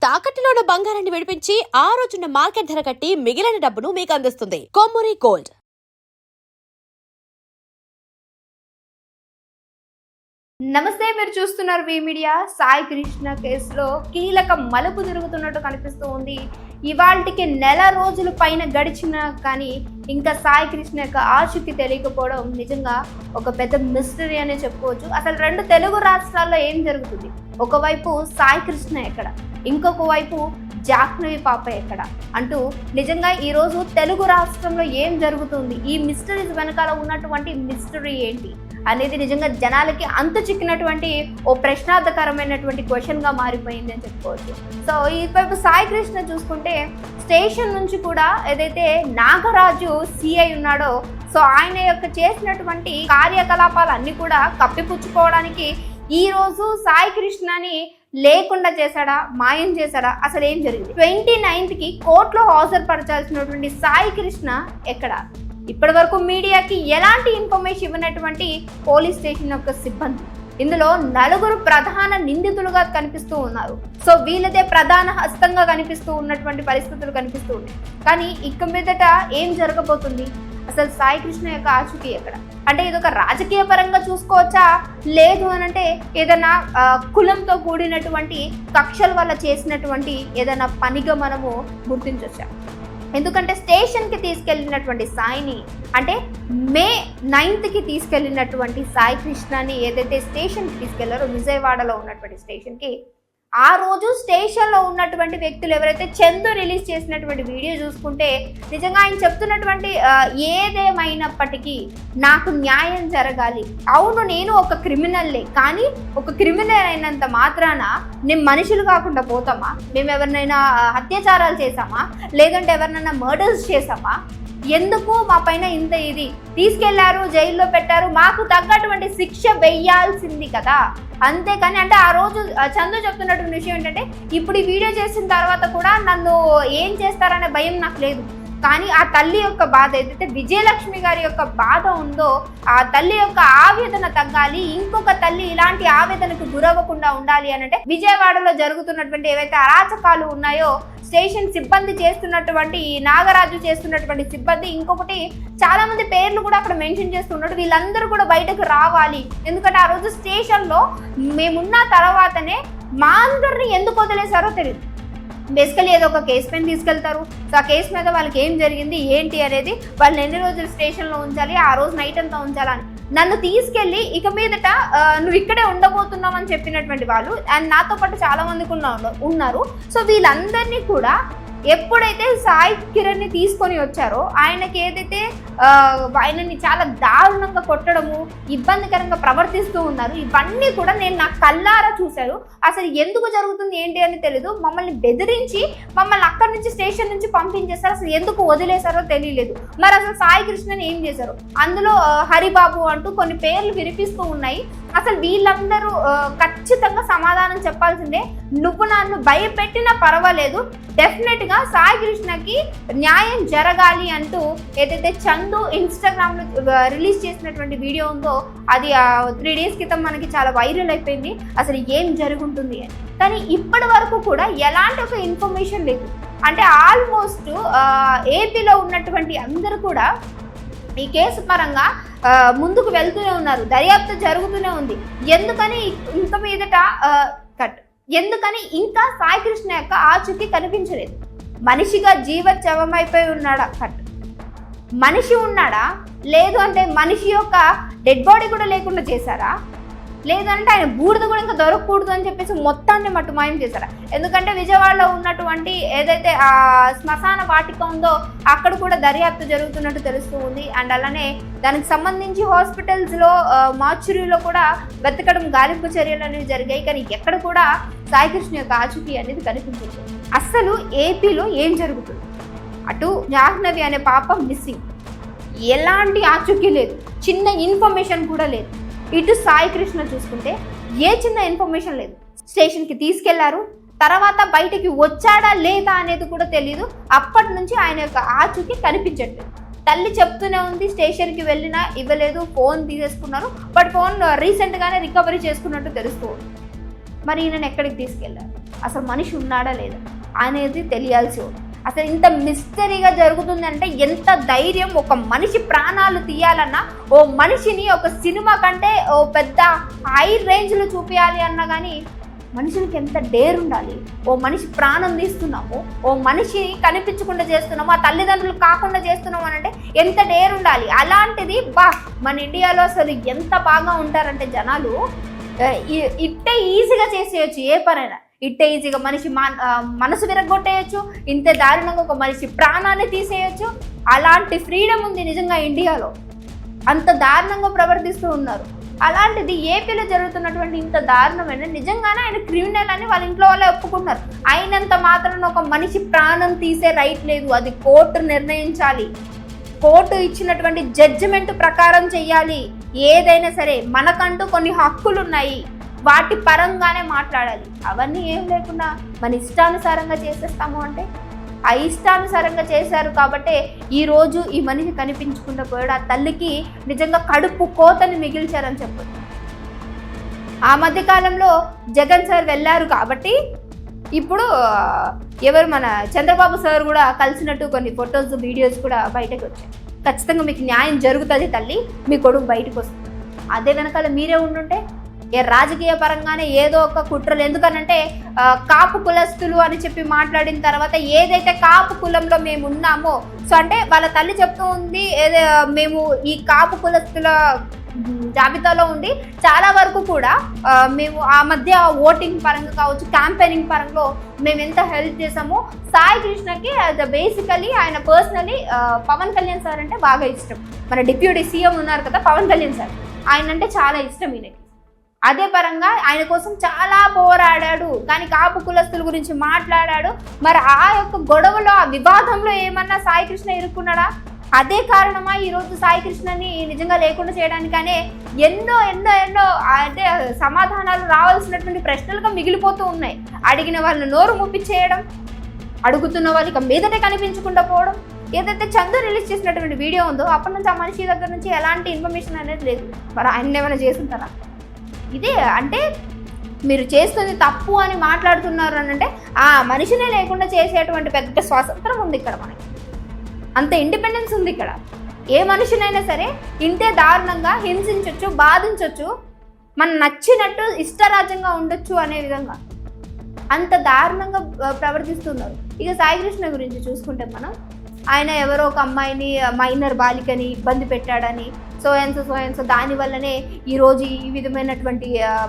తాకట్టులో ఉన్న బంగారాన్ని విడిపించి ఆ రోజున్న మార్కెట్ ధర కట్టి మిగిలిన డబ్బును మీకు అందిస్తుంది కొమ్మూరి గోల్డ్. నమస్తే, మీరు చూస్తున్నారు వి మీడియా. సాయి కృష్ణ కేసులో కీలక మలుపు తిరుగుతున్నట్టు కనిపిస్తూ ఉంది. ఇవాళకి నెల రోజుల పైన గడిచిన కానీ ఇంకా సాయి కృష్ణ యొక్క ఆచూకీ తెలియకపోవడం నిజంగా ఒక పెద్ద మిస్టరీ అనే చెప్పుకోవచ్చు. అసలు రెండు తెలుగు రాష్ట్రాల్లో ఏం జరుగుతుంది? ఒకవైపు సాయి కృష్ణ ఎక్కడ, ఇంకొక వైపు జాహ్నవి పాప ఎక్కడ అంటూ నిజంగా ఈరోజు తెలుగు రాష్ట్రంలో ఏం జరుగుతుంది, ఈ మిస్టరీస్ వెనకాల ఉన్నటువంటి మిస్టరీ ఏంటి అనేది నిజంగా జనాలకి అంతు చిక్కినటువంటి ఓ ప్రశ్నార్థకరమైనటువంటి క్వశ్చన్గా మారిపోయింది అని చెప్పుకోవచ్చు. సో ఈ వైపు సాయి కృష్ణ చూసుకుంటే స్టేషన్ నుంచి కూడా ఏదైతే నాగరాజు సిఐ ఉన్నాడో, సో ఆయన యొక్క చేసినటువంటి కార్యకలాపాలన్నీ కూడా కప్పిపుచ్చుకోవడానికి ఈ రోజు సాయి కృష్ణని లేకుండా చేశాడా, మాయం చేశాడా, అసలు ఏం జరిగింది? 29కి కోర్టులో హాజరుపరచాల్సినటువంటి సాయి కృష్ణ ఎక్కడ? ఇప్పటి వరకు మీడియాకి ఎలాంటి ఇన్ఫర్మేషన్ ఇవ్వనటువంటి పోలీస్ స్టేషన్ యొక్క సిబ్బంది. ఇందులో నలుగురు ప్రధాన నిందితులుగా కనిపిస్తూ ఉన్నారు. సో వీళ్ళదే ప్రధాన హస్తంగా కనిపిస్తూ ఉన్నటువంటి పరిస్థితులు కనిపిస్తూ ఉన్నాయి. కానీ ఇక మీదట ఏం జరగబోతుంది? అసలు సాయి కృష్ణ యొక్క ఆచూకీ ఎక్కడ? అంటే ఇదొక రాజకీయ పరంగా చూసుకోవచ్చా, లేదు అని అంటే ఏదైనా కులంతో కూడినటువంటి కక్షల వల్ల చేసినటువంటి ఏదైనా పనిగా మనము గుర్తించవచ్చా? ఎందుకంటే స్టేషన్కి తీసుకెళ్ళినటువంటి సాయిని, అంటే మే 9కి తీసుకెళ్ళినటువంటి సాయి కృష్ణని ఏదైతే స్టేషన్కి తీసుకెళ్లారో, విజయవాడలో ఉన్నటువంటి స్టేషన్కి, ఆ రోజు స్టేషన్లో ఉన్నటువంటి వ్యక్తులు ఎవరైతే చందు రిలీజ్ చేసినటువంటి వీడియో చూసుకుంటే నిజంగా ఆయన చెప్తున్నటువంటి ఏదేమైనప్పటికీ నాకు న్యాయం జరగాలి. అవును, నేను ఒక క్రిమినల్లే, కానీ ఒక క్రిమినల్ అయినంత మాత్రాన నేను మనుషులు కాకుండా పోతామా? మేము ఎవరినైనా అత్యాచారాలు చేసామా, లేదంటే ఎవరినైనా మర్డర్స్ చేసామా? ఎందుకు మా పైన ఇంత ఇది తీసుకెళ్లారు, జైల్లో పెట్టారు, మాకు తగ్గటువంటి శిక్ష వెయ్యాల్సింది కదా. అంతేకాని అంటే ఆ రోజు చందు చెప్తున్నటువంటి విషయం ఏంటంటే, ఇప్పుడు ఈ వీడియో చేసిన తర్వాత కూడా నన్ను ఏం చేస్తారనే భయం నాకు లేదు, కానీ ఆ తల్లి యొక్క బాధ ఏదైతే విజయలక్ష్మి గారి యొక్క బాధ ఉందో, ఆ తల్లి యొక్క ఆవేదన తగ్గాలి, ఇంకొక తల్లి ఇలాంటి ఆవేదనకు గురవ్వకుండా ఉండాలి అని అంటే విజయవాడలో జరుగుతున్నటువంటి ఏవైతే అరాచకాలు ఉన్నాయో, స్టేషన్ సిబ్బంది చేస్తున్నటువంటి నాగరాజు చేస్తున్నటువంటి సిబ్బంది, ఇంకొకటి చాలా మంది పేర్లు కూడా అక్కడ మెన్షన్ చేస్తున్నట్టు, వీళ్ళందరూ కూడా బయటకు రావాలి. ఎందుకంటే ఆ రోజు స్టేషన్లో మేమున్న తర్వాతనే మా అందరిని ఎందుకు వదిలేశారో తెలియదు. బేసికలీ ఏదో ఒక కేసు పైన తీసుకెళ్తారు. సో ఆ కేసు మీద వాళ్ళకి ఏం జరిగింది ఏంటి అనేది, వాళ్ళని ఎన్ని రోజులు స్టేషన్లో ఉంచాలి, ఆ రోజు నైట్ అంతా ఉంచాలని నన్ను తీసుకెళ్ళి ఇక మీదట నువ్వు ఇక్కడే ఉండబోతున్నావు అని చెప్పినటువంటి వాళ్ళు, అండ్ నాతో పాటు చాలా మందికి ఉన్నారు. సో వీళ్ళందరినీ కూడా ఎప్పుడైతే సాయి కిరణ్ని తీసుకొని వచ్చారో, ఆయనకి ఏదైతే ఆయనని చాలా దారుణంగా కొట్టడము, ఇబ్బందికరంగా ప్రవర్తిస్తూ ఉన్నారు, ఇవన్నీ కూడా నేను నా కళ్ళారా చూశాను. అసలు ఎందుకు జరుగుతుంది ఏంటి అని తెలీదు. మమ్మల్ని బెదిరించి మమ్మల్ని అక్కడి నుంచి స్టేషన్ నుంచి పంపించేస్తారు. అసలు ఎందుకు వదిలేశారో తెలియలేదు. మరి అసలు సాయి కృష్ణని ఏం చేశారు? అందులో హరిబాబు అంటూ కొన్ని పేర్లు వినిపిస్తూ ఉన్నాయి. అసలు వీళ్ళందరూ ఖచ్చితంగా సమాధానం చెప్పాల్సిందే. నువ్వు నన్ను భయపెట్టినా పర్వాలేదు, డెఫినెట్గా సాయి కృష్ణకి న్యాయం జరగాలి అంటూ ఏదైతే చందు ఇన్స్టాగ్రామ్లో రిలీజ్ చేసినటువంటి వీడియో ఉందో, అది 3 days క్రితం మనకి చాలా వైరల్ అయిపోయింది. అసలు ఏం జరుగుతుంది అని. కానీ ఇప్పటి వరకు కూడా ఎలాంటి ఒక ఇన్ఫర్మేషన్ లేదు. అంటే ఆల్మోస్ట్ ఏపీలో ఉన్నటువంటి అందరూ కూడా ఈ కేసు పరంగా ముందుకు వెళ్తూనే ఉన్నారు, దర్యాప్తు జరుగుతూనే ఉంది. ఎందుకని ఇంక మీదట ఎందుకని ఇంకా సాయి కృష్ణ యొక్క ఆచూకీ కనిపించలేదు? మనిషిగా జీవోత్సవమైపోయి ఉన్నాడా? మనిషి ఉన్నాడా? లేదు అంటే మనిషి యొక్క డెడ్ బాడీ కూడా లేకుండా చేశారా? లేదంటే ఆయన బూడిద కూడా ఇంకా దొరకకూడదు అని చెప్పేసి మొత్తాన్ని మట్టుమాయం చేశారా? ఎందుకంటే విజయవాడలో ఉన్నటువంటి ఏదైతే ఆ శ్మశాన వాటిక ఉందో అక్కడ కూడా దర్యాప్తు జరుగుతున్నట్టు తెలుస్తూ ఉంది. అండ్ అలానే దానికి సంబంధించి హాస్పిటల్స్లో మార్చురీలో కూడా వెతకడం, గాలింపు చర్యలు అనేవి జరిగాయి. కానీ ఎక్కడ కూడా సాయి కృష్ణ యొక్క ఆచూకీ అనేది కనిపించదు. అసలు ఏపీలో ఏం జరుగుతుంది? అటు జాహ్నవి అనే పాప మిస్సింగ్, ఎలాంటి ఆచూకీ లేదు, చిన్న ఇన్ఫర్మేషన్ కూడా లేదు. ఇటు సాయి కృష్ణ చూసుకుంటే ఏ చిన్న ఇన్ఫర్మేషన్ లేదు. స్టేషన్కి తీసుకెళ్లారు, తర్వాత బయటికి వచ్చాడా లేదా అనేది కూడా తెలియదు. అప్పటి నుంచి ఆయన యొక్క ఆచూకీ కనిపించట్లేదు. తల్లి చెప్తూనే ఉంది, స్టేషన్కి వెళ్ళినా ఇవ్వలేదు, ఫోన్ తీసేసుకున్నారు, బట్ ఫోన్ రీసెంట్గానే రికవరీ చేసుకున్నట్టు తెలుస్తూ ఉంది. మరి ఈయనను ఎక్కడికి తీసుకెళ్లారు? అసలు మనిషి ఉన్నాడా లేదా అనేది తెలియాల్సి ఉంది. అసలు ఇంత మిస్టరీగా జరుగుతుంది అంటే ఎంత ధైర్యం, ఒక మనిషి ప్రాణాలు తీయాలన్నా, ఓ మనిషిని ఒక సినిమా కంటే ఓ పెద్ద హై రేంజ్లో చూపించాలి అన్నా కానీ మనుషులకి ఎంత డేర్ ఉండాలి. ఓ మనిషి ప్రాణం తీస్తున్నాము, ఓ మనిషి కనిపించకుండా చేస్తున్నాము, ఆ తల్లిదండ్రులు కాకుండా చేస్తున్నాము అని అంటే ఎంత డేర్ ఉండాలి. అలాంటిది మన ఇండియాలో అసలు ఎంత బాగా ఉంటారంటే జనాలు, ఇట్టే ఈజీగా చేసేయచ్చు ఏ పనైనా. ఇట్టే ఈజీగా మనిషి మనసు విరగొట్టేయచ్చు, ఇంత దారుణంగా ఒక మనిషి ప్రాణాన్ని తీసేయచ్చు. అలాంటి ఫ్రీడమ్ ఉంది నిజంగా ఇండియాలో. అంత దారుణంగా ప్రవర్తిస్తూ ఉన్నారు. అలాంటిది ఏపీలో జరుగుతున్నటువంటి ఇంత దారుణమైన, నిజంగానే ఆయన క్రిమినల్ అని వాళ్ళ ఇంట్లో వాళ్ళే ఒప్పుకున్నారు. అయినంత మాత్రాన ఒక మనిషి ప్రాణం తీసే రైట్ లేదు. అది కోర్టు నిర్ణయించాలి, కోర్టు ఇచ్చినటువంటి జడ్జిమెంట్ ప్రకారం చెయ్యాలి. ఏదైనా సరే మనకంటూ కొన్ని హక్కులు ఉన్నాయి, వాటి పరంగానే మాట్లాడాలి. అవన్నీ ఏం లేకుండా మన ఇష్టానుసారంగా చేసేస్తాము అంటే, ఆ ఇష్టానుసారంగా చేశారు కాబట్టే ఈరోజు ఈ మనిషి కనిపించకుండా పోయాడు. ఆ తల్లికి నిజంగా కడుపు కోతని మిగిల్చారని చెప్పొచ్చు. ఆ మధ్యకాలంలో జగన్ సార్ వెళ్ళారు కాబట్టి ఇప్పుడు ఎవరు మన చంద్రబాబు సార్ కూడా కలిసినట్టు కొన్ని ఫొటోస్ వీడియోస్ కూడా బయటకు వచ్చాయి. ఖచ్చితంగా మీకు న్యాయం జరుగుతుంది తల్లి, మీ కొడుకు బయటకు వస్తుంది. అదే వెనకాల మీరే ఉండుంటే రాజకీయ పరంగానే ఏదో ఒక కుట్రలు, ఎందుకనంటే కాపు కులస్తులు అని చెప్పి మాట్లాడిన తర్వాత ఏదైతే కాపు కులంలో మేము ఉన్నామో, సో అంటే వాళ్ళ తల్లి చెప్తూ ఉంది మేము ఈ కాపు కులస్తుల జాబితాలో ఉండి చాలా వరకు కూడా మేము ఆ మధ్య ఓటింగ్ పరంగా కావచ్చు, క్యాంపెయినింగ్ పరంగా మేము ఎంత హెల్ప్ చేసామో. సాయి కృష్ణకి బేసికలీ ఆయన పర్సనలీ పవన్ కళ్యాణ్ సార్ అంటే బాగా ఇష్టం. మన డిప్యూటీ సీఎం ఉన్నారు కదా పవన్ కళ్యాణ్ సార్, ఆయన అంటే చాలా ఇష్టం ఈయనకి. అదే పరంగా ఆయన కోసం చాలా పోరాడాడు, కానీ కాపు కులస్తుల గురించి మాట్లాడాడు. మరి ఆ యొక్క గొడవలో, ఆ వివాదంలో ఏమన్నా సాయి కృష్ణ ఇరుక్కున్నాడా? అదే కారణమా ఈరోజు సాయి కృష్ణని నిజంగా లేకుండా చేయడానికనే ఎన్నో ఎన్నో ఎన్నో అంటే సమాధానాలు రావాల్సినటువంటి ప్రశ్నలుగా మిగిలిపోతూ ఉన్నాయి. అడిగిన వాళ్ళని నోరు ముప్పిచ్చేయడం, అడుగుతున్న వాళ్ళు ఇక మీదటే కనిపించకుండా పోవడం. ఏదైతే చందు రిలీజ్ చేసినటువంటి వీడియో ఉందో అప్పటి నుంచి ఆ మనిషి దగ్గర నుంచి ఎలాంటి ఇన్ఫర్మేషన్ అనేది లేదు. మరి ఆయన ఏమైనా చేస్తుంటారా? ఇదే అంటే మీరు చేస్తుంది తప్పు అని మాట్లాడుతున్నారు అని అంటే ఆ మనిషినే లేకుండా చేసేటువంటి పెద్ద స్వాతంత్రం ఉంది ఇక్కడ, మనకి అంత ఇండిపెండెన్స్ ఉంది ఇక్కడ. ఏ మనిషినైనా సరే ఇంతే దారుణంగా హింసించవచ్చు, బాధించవచ్చు, మనం నచ్చినట్టు ఇష్టరాజ్యంగా ఉండొచ్చు అనే విధంగా అంత దారుణంగా ప్రవర్తిస్తున్నారు. ఇక సాయి కృష్ణ గురించి చూసుకుంటే మనం, ఆయన ఎవరో ఒక అమ్మాయిని, మైనర్ బాలికని ఇబ్బంది పెట్టాడని, సో దానివల్లనే ఈరోజు ఈ విధమైనటువంటి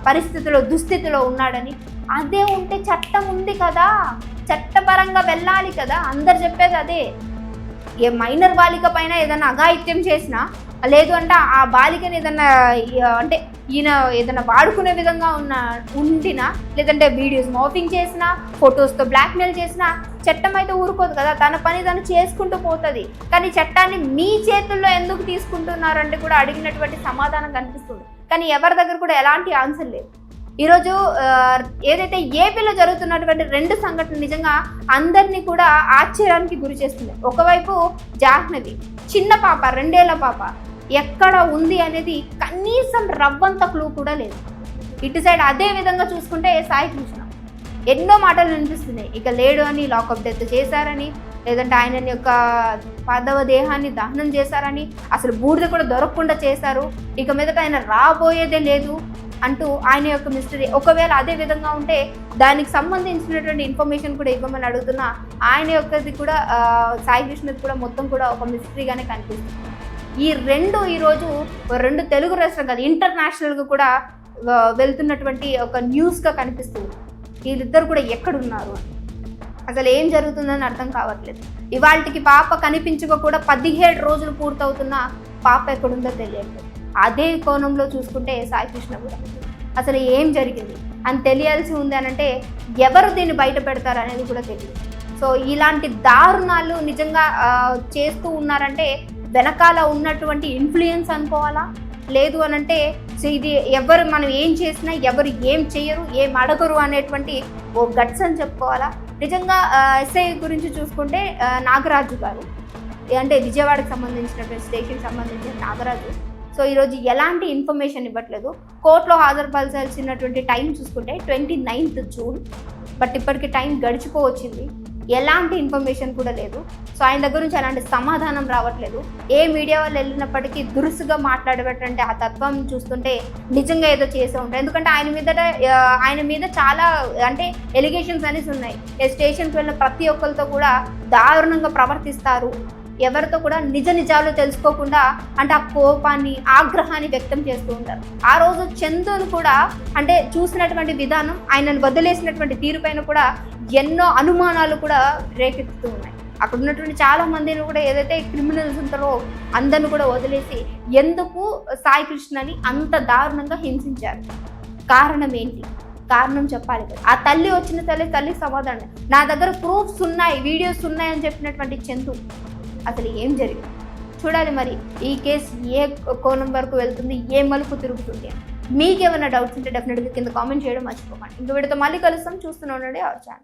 పరిస్థితిలో, దుస్థితిలో ఉన్నాడని. అదే ఉంటే చట్టం ఉంది కదా, చట్టపరంగా వెళ్ళాలి కదా, అందరు చెప్పేది అదే. ఏ మైనర్ బాలిక పైన ఏదైనా అఘాయిత్యం చేసినా, లేదు అంటే ఆ బాలికని ఏదన్నా అంటే ఈయన ఏదైనా వాడుకునే విధంగా ఉండినా, లేదంటే వీడియోస్ మాఫింగ్ చేసినా, ఫొటోస్తో బ్లాక్మెయిల్ చేసినా చట్టం అయితే ఊరుకోదు కదా, తన పని తను చేసుకుంటూ పోతుంది. కానీ చట్టాన్ని మీ చేతుల్లో ఎందుకు తీసుకుంటున్నారంటే కూడా అడిగినటువంటి సమాధానం కనిపిస్తుంది. కానీ ఎవరి దగ్గర కూడా ఎలాంటి ఆన్సర్ లేదు. ఈరోజు ఏదైతే ఏపీలో జరుగుతున్నటువంటి 2 సంఘటనలు నిజంగా అందరినీ కూడా ఆశ్చర్యానికి గురి చేస్తుంది. ఒకవైపు జాహ్నవి చిన్న పాప, 2 ఏళ్ల పాప, ఎక్కడ ఉంది అనేది కనీసం రవ్వంత క్లూ కూడా లేదు. ఇటు సైడ్ అదే విధంగా చూసుకుంటే సాయి కృష్ణ ఎన్నో మాటలు వినిపిస్తున్నాయి. ఇక లేడు అని, లాకప్ డెత్ చేశారని, లేదంటే ఆయన యొక్క పాదవ దేహాన్ని దహనం చేశారని, అసలు బూడిద కూడా దొరకకుండా చేశారు, ఇక మీదట ఆయన రాబోయేదే లేదు అంటూ ఆయన యొక్క మిస్టరీ. ఒకవేళ అదే విధంగా ఉంటే దానికి సంబంధించినటువంటి ఇన్ఫర్మేషన్ కూడా ఇవ్వమని అడుగుతున్నా. ఆయన యొక్కది కూడా సాయి కృష్ణది కూడా మొత్తం కూడా ఒక మిస్టరీగానే కనిపిస్తుంది. ఈ ఈరోజు 2 తెలుగు రాష్ట్రం కాదు, ఇంటర్నేషనల్గా కూడా వెళ్తున్నటువంటి ఒక న్యూస్గా కనిపిస్తుంది. వీళ్ళిద్దరు కూడా ఎక్కడున్నారు, అసలు ఏం జరుగుతుందని అర్థం కావట్లేదు. ఇవాళకి పాప కనిపించక కూడా 17 రోజులు పూర్తవుతున్న పాప ఎక్కడుందో తెలియట్లేదు. అదే కోణంలో చూసుకుంటే సాయి కృష్ణ కూడా అసలు ఏం జరిగింది అని తెలియాల్సి ఉంది అని అంటే ఎవరు దీన్ని బయట పెడతారు అనేది కూడా తెలియదు. సో ఇలాంటి దారుణాలు నిజంగా చేస్తూ ఉన్నారంటే వెనకాల ఉన్నటువంటి ఇన్ఫ్లుయెన్స్ అనుకోవాలా, లేదు అని అంటే ఇది ఎవరు మనం ఏం చేసినా ఎవరు ఏం చేయరు, ఏం అడగరు అనేటువంటి ఓ గట్స్ అని చెప్పుకోవాలా. నిజంగా ఎస్ఐ గురించి చూసుకుంటే నాగరాజు గారు, అంటే విజయవాడకు సంబంధించినటువంటి స్టేషన్కి సంబంధించిన నాగరాజు, సో ఈరోజు ఎలాంటి ఇన్ఫర్మేషన్ ఇవ్వట్లేదు. కోర్టులో హాజరుపరచాల్సినటువంటి టైం చూసుకుంటే 29th జూన్ బట్ ఇప్పటికి టైం గడిచిపోవచ్చింది, ఎలాంటి ఇన్ఫర్మేషన్ కూడా లేదు. సో ఆయన దగ్గర నుంచి ఎలాంటి సమాధానం రావట్లేదు. ఏ మీడియా వాళ్ళు వెళ్ళినప్పటికీ దురుసుగా మాట్లాడబెట్టంటే ఆ తత్వం చూస్తుంటే నిజంగా ఏదో చేసే ఉంటాయి. ఎందుకంటే ఆయన మీద చాలా అంటే ఎలిగేషన్స్ అనేసి ఉన్నాయి. స్టేషన్కి వెళ్ళిన ప్రతి ఒక్కరితో కూడా దారుణంగా ప్రవర్తిస్తారు, ఎవరితో కూడా నిజాలు తెలుసుకోకుండా అంటే ఆ కోపాన్ని ఆగ్రహాన్ని వ్యక్తం చేస్తూ ఉంటారు. ఆ రోజు చందును కూడా అంటే చూసినటువంటి విధానం, ఆయనను వదిలేసినటువంటి తీరుపైన కూడా ఎన్నో అనుమానాలు కూడా రేకెత్తుతూ ఉన్నాయి. అక్కడ ఉన్నటువంటి చాలా మందిని కూడా ఏదైతే క్రిమినల్స్ ఉంటారో అందరిని కూడా వదిలేసి ఎందుకు సాయి కృష్ణని అంత దారుణంగా హింసించారు? కారణం ఏంటి? కారణం చెప్పాలి కదా. ఆ తల్లి వచ్చిన తల్లి సమాధానం, నా దగ్గర ప్రూఫ్స్ ఉన్నాయి, వీడియోస్ ఉన్నాయి అని చెప్పినటువంటి చందు అసలు ఏం జరిగింది చూడాలి. మరి ఈ కేసు ఏ కోణం వరకు వెళ్తుంది, ఏ మలుపు తిరుగుతుంది? మీకేమైనా డౌట్స్ ఉంటే డెఫినెట్గా కింద కామెంట్ చేయడం మర్చిపోకండి. ఇంకో వీడియోతో మళ్ళీ కలుస్తాం. చూస్తూనే ఉండండి అవర్ ఛానల్.